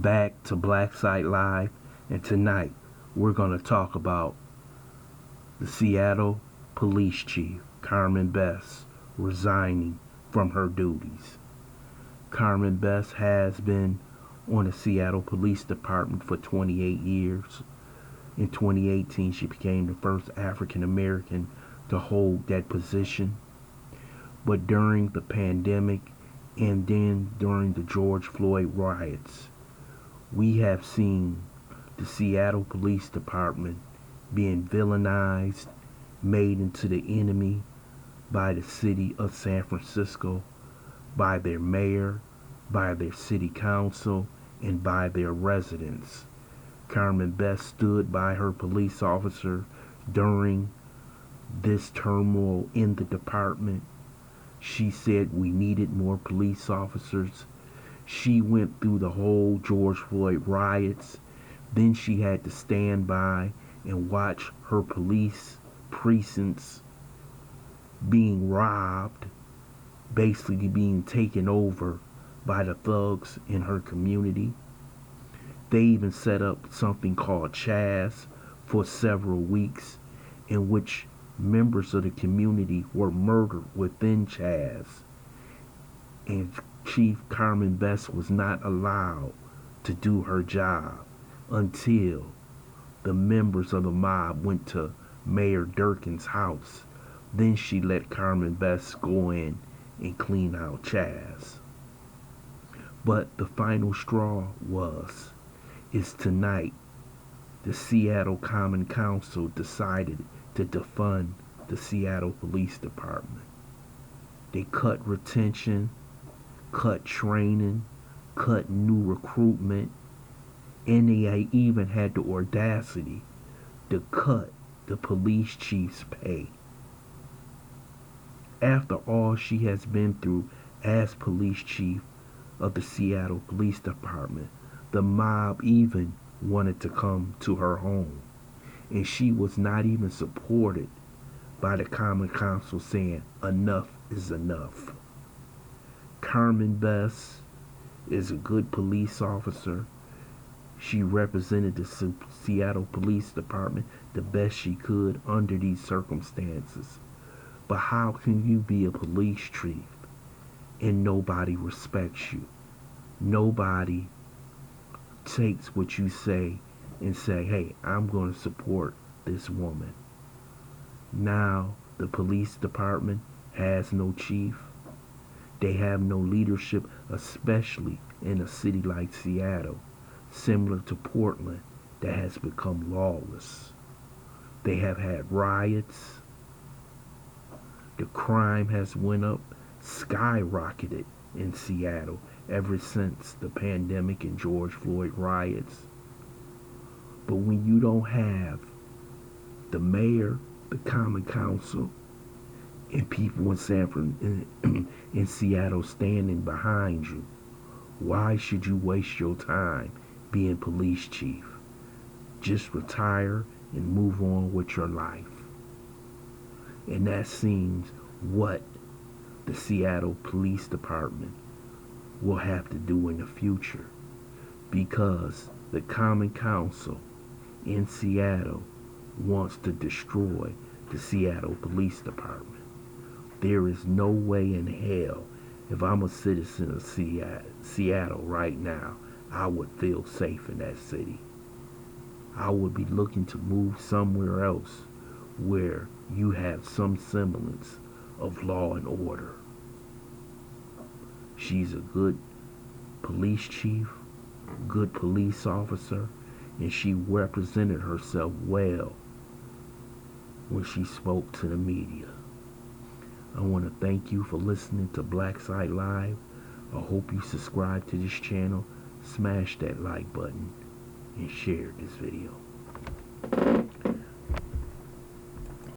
back to Black Site Live, and tonight we're going to talk about the Seattle Police Chief, Carmen Best, resigning from her duties. Carmen Best has been on the Seattle Police Department for 28 years. In 2018, she became the first African American to hold that position. But during the pandemic and then during the George Floyd riots, we have seen the Seattle Police Department being villainized, made into the enemy by the city of San Francisco, by their mayor, by their city council, and by their residents. Carmen Best stood by her police officer during this turmoil in the department. She said we needed more police officers. She went through the whole George Floyd riots. Then she had to stand by and watch her police precincts being robbed, basically being taken over by the thugs in her community. They even set up something called Chaz for several weeks, in which members of the community were murdered within Chaz. And Chief Carmen Best was not allowed to do her job until the members of the mob went to Mayor Durkin's house. Then she let Carmen Best go in and clean out Chaz. But the final straw is tonight the Seattle Common Council decided to defund the Seattle Police Department. They cut retention, cut training, cut new recruitment, and they even had the audacity to cut the police chief's pay. After all she has been through as police chief of the Seattle Police Department, the mob even wanted to come to her home. And she was not even supported by the Common Council, saying enough is enough. Carmen Best is a good police officer. She represented the Seattle Police Department the best she could under these circumstances. But how can you be a police chief and nobody respects you? Nobody takes what you say and say, hey, I'm going to support this woman. Now the police department has no chief. They have no leadership, especially in a city like Seattle, similar to Portland, that has become lawless. They have had riots. The crime has went up, skyrocketed in Seattle ever since the pandemic and George Floyd riots. But when you don't have the mayor, the common council, and people in Seattle standing behind you, why should you waste your time being police chief? Just retire and move on with your life. And that seems what the Seattle Police Department will have to do in the future, because the Common Council in Seattle wants to destroy the Seattle Police Department. There is no way in hell, if I'm a citizen of Seattle right now, I would feel safe in that city. I would be looking to move somewhere else where you have some semblance of law and order. She's a good police chief, good police officer, and she represented herself well when she spoke to the media. I want to thank you for listening to Black Site Live. I hope you subscribe to this channel, smash that like button, and share this video.